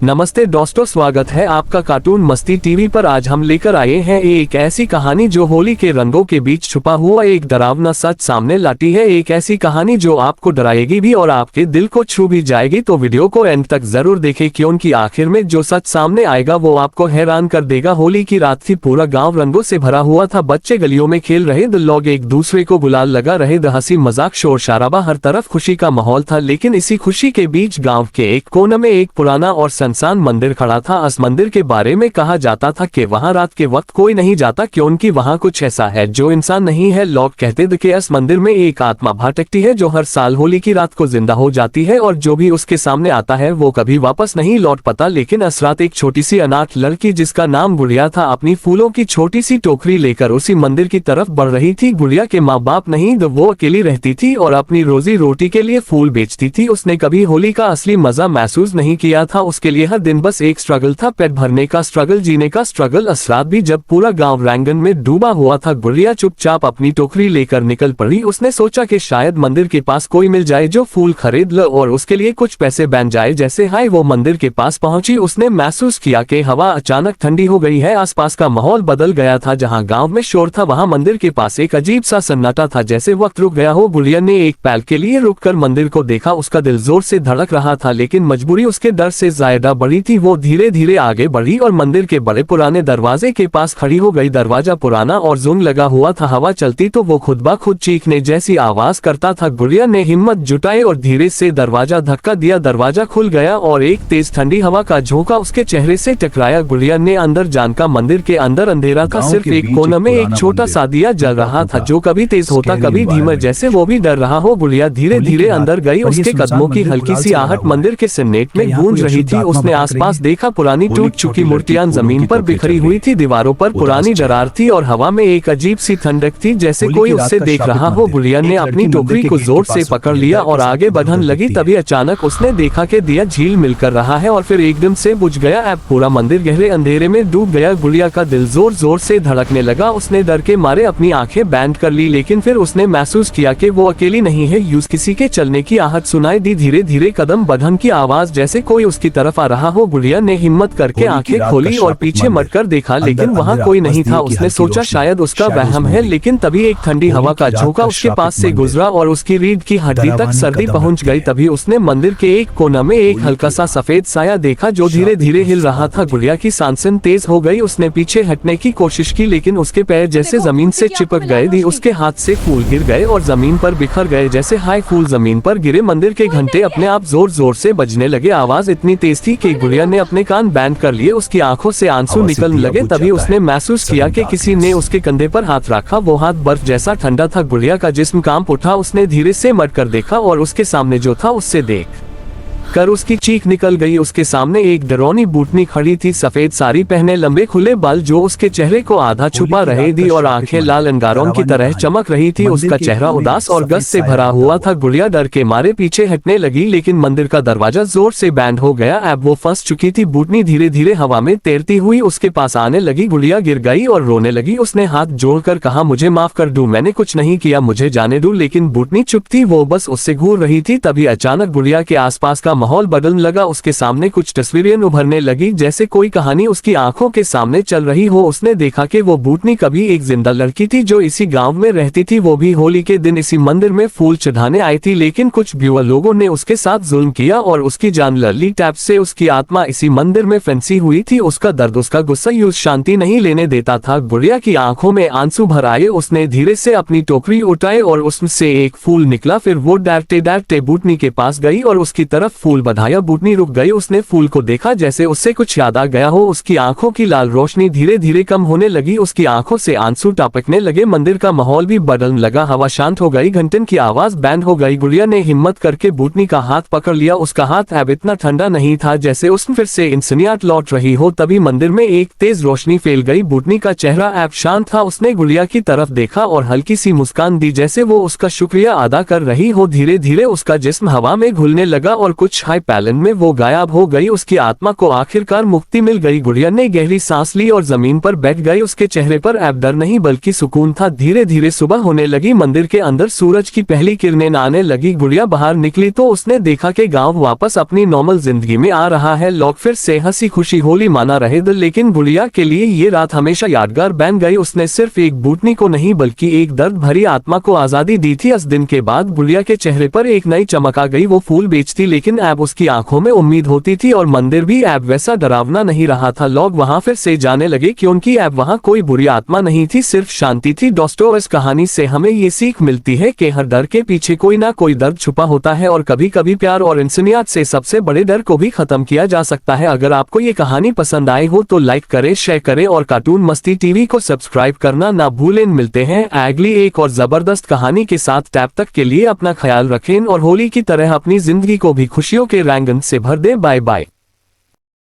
नमस्ते दोस्तों, स्वागत है आपका कार्टून मस्ती टीवी पर। आज हम लेकर आए हैं एक ऐसी कहानी जो होली के रंगों के बीच छुपा हुआ एक डरावना सच सामने लाती है। एक ऐसी कहानी जो आपको डराएगी भी और आपके दिल को छू भी जाएगी। तो वीडियो को एंड तक जरूर देखें क्योंकि आखिर में जो सच सामने आएगा वो आपको हैरान कर देगा। होली की रात थी, पूरा गाँव रंगों से भरा हुआ था। बच्चे गलियों में खेल रहे थे, लोग एक दूसरे को गुलाल लगा रहे थे, हंसी मजाक शोर शराबा, हर तरफ खुशी का माहौल था। लेकिन इसी खुशी के बीच गाँव के एक कोने में एक पुराना और सुनसान मंदिर खड़ा था। इस मंदिर के बारे में कहा जाता था कि वहां रात के वक्त कोई नहीं जाता क्योंकि वहां कुछ ऐसा है जो इंसान नहीं है। लोग कहते थे कि इस मंदिर में एक आत्मा भटकती है जो हर साल होली की रात को जिंदा हो जाती है और जो भी उसके सामने आता है वो कभी वापस नहीं लौट पाता। लेकिन इस रात एक छोटी सी अनाथ लड़की जिसका नाम गुड़िया था अपनी फूलों की छोटी सी टोकरी लेकर उसी मंदिर की तरफ बढ़ रही थी। गुड़िया के माँ बाप नहीं थे, वो अकेली रहती थी और अपनी रोजी रोटी के लिए फूल बेचती थी। उसने कभी होली का असली मजा महसूस नहीं किया था। उसके लिए हर दिन बस एक स्ट्रगल था, पेट भरने का स्ट्रगल, जीने का स्ट्रगल। इस रात भी जब पूरा गांव रंगन में डूबा हुआ था, गुड़िया चुपचाप अपनी टोकरी लेकर निकल पड़ी। उसने सोचा कि शायद मंदिर के पास कोई मिल जाए जो फूल खरीद ले और उसके लिए कुछ पैसे बन जाए। जैसे हाय वो मंदिर के पास पहुंची, उसने महसूस किया कि हवा अचानक ठंडी हो गई है। आसपास का माहौल बदल गया था। जहां गांव में शोर था वहां मंदिर के पास एक अजीब सा सन्नाटा था, जैसे वक्त रुक गया हो। गुड़िया ने एक पल के लिए रुककर मंदिर को देखा। उसका दिल जोर से धड़क रहा था लेकिन मजबूरी उसके डर से ज्यादा बड़ी थी। वो धीरे धीरे आगे बढ़ी और मंदिर के बड़े पुराने दरवाजे के पास खड़ी हो गई। दरवाजा पुराना और जंग लगा हुआ था। हवा चलती तो वो खुद ब खुद चीखने जैसी आवाज करता था। गुड़िया ने हिम्मत जुटाई और धीरे से दरवाजा धक्का दिया। दरवाजा खुल गया और एक तेज ठंडी हवा का झोंका उसके चेहरे से टकराया। गुड़िया ने अंदर जानका मंदिर के अंदर अंधेरा था। सिर्फ एक कोने में एक छोटा सा दिया जल रहा था जो कभी तेज होता कभी धीमा, जैसे वो भी डर रहा हो। गुड़िया धीरे धीरे अंदर गई। उसके कदमों की हल्की सी आहट मंदिर के सन्नाटे में गूंज रही थी। उसने आसपास देखा, पुरानी टूट चुकी मूर्तियां जमीन पर बिखरी हुई थी, दीवारों पर पुरानी दरार थी और हवा में एक अजीब सी ठंडक थी जैसे कोई उससे देख रहा हो। गुड़िया ने अपनी टोकरी को जोर से पकड़ लिया और आगे बढ़ने लगी। तभी अचानक उसने देखा कि दिया झील मिलकर रहा है और फिर एकदम से बुझ गया। अब पूरा मंदिर गहरे अंधेरे में डूब गया। गुड़िया का दिल जोर जोर से धड़कने लगा। उसने डर के मारे अपनी आंखें बंद कर ली लेकिन फिर उसने महसूस किया कि वो अकेली नहीं है। यूं किसी के चलने की आहट सुनाई दी, धीरे धीरे कदम बढ़ने की आवाज, जैसे कोई उसकी तरफ आ रहा हो। गुड़िया ने हिम्मत करके आंखें खोली और पीछे मड़कर देखा लेकिन वहां कोई नहीं था। उसने सोचा शायद उसका वहम है, लेकिन तभी एक ठंडी हवा का झोंका उसके पास से गुजरा और उसकी रीढ़ की हड्डी तक सर्दी पहुंच गई। तभी उसने मंदिर के एक कोना में एक हल्का सा सफेद साया देखा जो धीरे धीरे हिल रहा था। गुड़िया की सांसें तेज हो गई। उसने पीछे हटने की कोशिश की लेकिन उसके पैर जैसे जमीन से चिपक गए थे। उसके हाथ से फूल गिर गए और जमीन पर बिखर गए जैसे हाय फूल जमीन पर गिरे। मंदिर के घंटे अपने आप जोर जोर से बजने लगे। आवाज इतनी तेज थी कि गुड़िया ने अपने कान बंद कर लिए। उसकी आंखों से आंसू निकलने लगे। तभी उसने महसूस किया कि किसी ने उसके कंधे पर हाथ रखा। वो हाथ बर्फ जैसा ठंडा था। गुड़िया का जिस्म कांप उठा। उसने धीरे से मड़कर देखा और उसके सामने जो था उससे देख कर उसकी चीख निकल गई। उसके सामने एक डरावनी बूटनी खड़ी थी, सफेद साड़ी पहने, लंबे खुले बाल जो उसके चेहरे को आधा छुपा रहे थी और आंखें लाल अंगारों की तरह चमक रही थी। उसका चेहरा उदास और गश से भरा हुआ था। गुड़िया डर के मारे पीछे हटने लगी लेकिन मंदिर का दरवाजा जोर से बंद हो गया। अब वो फंस चुकी थी। बूटनी धीरे धीरे हवा में तैरती हुई उसके पास आने लगी। गुड़िया गिर गई और रोने लगी। उसने हाथ जोड़कर कहा, मुझे माफ कर दो, मैंने कुछ नहीं किया, मुझे जाने दो। लेकिन बूटनी चुप थी, वो बस उससे घूर रही थी। तभी अचानक गुड़िया के आसपास का माहौल बदलने लगा। उसके सामने कुछ तस्वीरें उभरने लगी जैसे कोई कहानी उसकी आंखों के सामने चल रही हो। उसने देखा कि वो बूटनी कभी एक जिंदा लड़की थी जो इसी गांव में रहती थी। वो भी होली के दिन इसी मंदिर में फूल चढ़ाने आई थी लेकिन कुछ बेवा लोगों ने उसके साथ जुल्म किया और उसकी जान ले ली। टैप से उसकी आत्मा इसी मंदिर में फंसी हुई थी। उसका दर्द, उसका गुस्सा यूं शांति नहीं लेने देता था। गुड़िया की आंखों में आंसू भर आए। उसने धीरे से अपनी टोकरी उठाई और उसमें से एक फूल निकला। फिर वो डरते डरते बूटनी के पास गई और उसकी तरफ फूल बढ़ाया। बूटनी रुक गई। उसने फूल को देखा जैसे उससे कुछ याद आ गया हो। उसकी आंखों की लाल रोशनी धीरे धीरे कम होने लगी। उसकी आंखों से आंसू टपकने लगे। मंदिर का माहौल भी बदलने लगा। हवा शांत हो गई। घंटन की आवाज बंद हो गई। गुड़िया ने हिम्मत करके बूटनी का हाथ पकड़ लिया। उसका हाथ अब इतना ठंडा नहीं था जैसे उसमें फिर से इंसानियत लौट रही हो। तभी मंदिर में एक तेज रोशनी फैल गई। बूटनी का चेहरा अब शांत था। उसने गुड़िया की तरफ देखा और हल्की सी मुस्कान दी जैसे वो उसका शुक्रिया अदा कर रही हो। धीरे धीरे उसका जिस्म हवा में घुलने लगा और कुछ छाए पैलन में वो गायब हो गई। उसकी आत्मा को आखिरकार मुक्ति मिल गई। गुड़िया ने गहरी सांस ली और जमीन पर बैठ गई। उसके चेहरे पर अब डर नहीं बल्कि सुकून था। धीरे धीरे सुबह होने लगी। मंदिर के अंदर सूरज की पहली किरणें आने लगी। गुड़िया बाहर निकली तो उसने देखा कि गांव वापस अपनी नॉर्मल जिंदगी में आ रहा है। लोग फिर से हंसी खुशी होली माना रहे थे, लेकिन गुड़िया के लिए ये रात हमेशा यादगार बन गई। उसने सिर्फ एक बूटनी को नहीं बल्कि एक दर्द भरी आत्मा को आजादी दी थी। इस दिन के बाद गुड़िया के चेहरे पर एक नई चमक आ गई। वो फूल बेचती लेकिन अब उसकी आंखों में उम्मीद होती थी और मंदिर भी अब वैसा डरावना नहीं रहा था। लोग वहां फिर से जाने लगे क्योंकि अब वहां कोई बुरी आत्मा नहीं थी, सिर्फ शांति थी। दोस्तों, इस कहानी से हमें ये सीख मिलती है कि हर डर के पीछे कोई ना कोई दर्द छुपा होता है और कभी कभी प्यार और इंसानियत से सबसे बड़े डर को भी खत्म किया जा सकता है। अगर आपको ये कहानी पसंद आई हो तो लाइक करें, शेयर करें और कार्टून मस्ती टीवी को सब्सक्राइब करना ना भूलें। मिलते हैं अगली एक और जबरदस्त कहानी के साथ। तब तक के लिए अपना ख्याल रखें और होली की तरह अपनी जिंदगी को भी खुशियों के रंगन से भर दें। Bye bye.